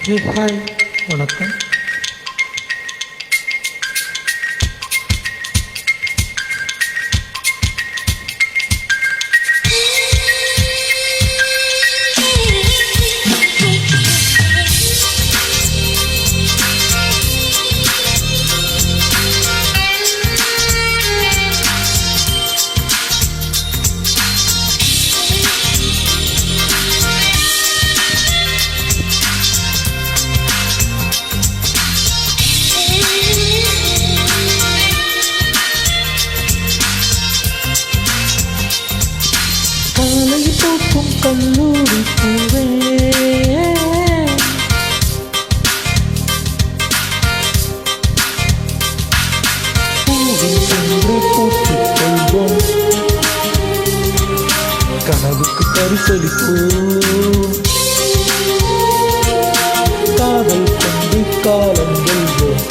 Hi, வணக்கம். காலை பூக்கும் கல்லூரி பூவே, பூவில் சென்று போற்றிக் கொள்வோம், கனவுக்கு பரிசளிப்போம், காதல் கொண்டு காலம் வெல்வோம்.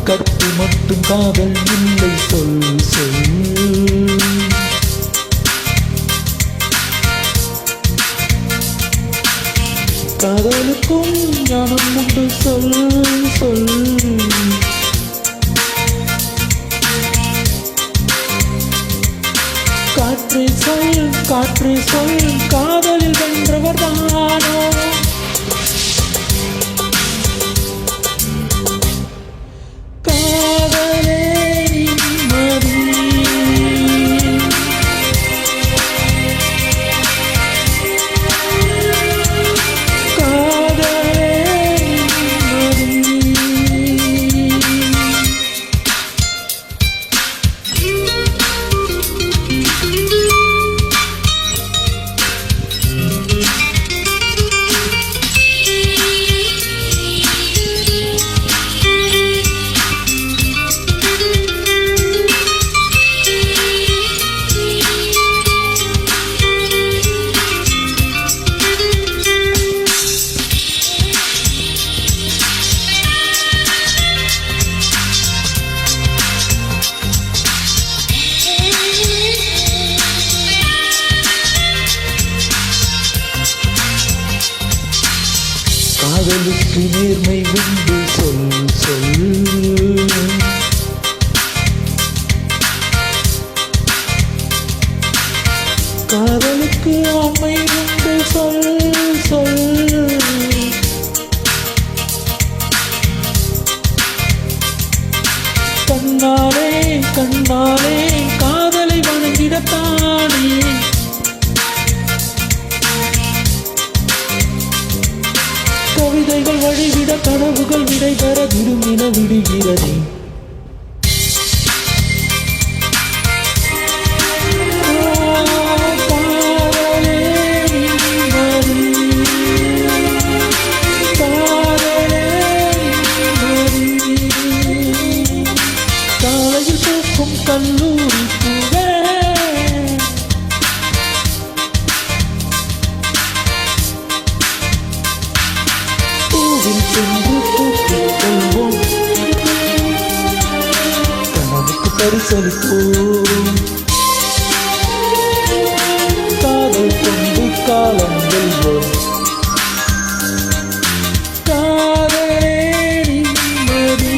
கற்பு மட்டும் காதல் இல்லை, சொல் சொல். காதலுக்கும் ஞானம் உண்டு, சொல் சொல். காற்றே சொல், காற்றே சொல், காதலில் வென்றவர் தானோ. காதலுக்கு நேர்மை உண்டு, சொல் சொல். காதலுக்கு ஆண்மை உண்டு, சொல் சொல். கண்ணாலே கண்ணாலே காதலை வணங்கிடத்தானே. கவிதைகள் வழிவிட கனவுகள் விடை பெற விரும்பின விடுகிறதே. காலையில் பூக்கும் கல்லூரி பூவே, பூவில் சென்று போற்றிக் கொள்வோம், கனவுக்கு பரிசளிப்போம், காதல் கொண்டு காலம் வெல்வோம். காதலே நிம்மதி.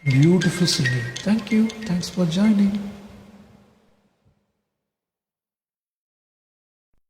Beautiful singing. Thank you. Thanks for joining.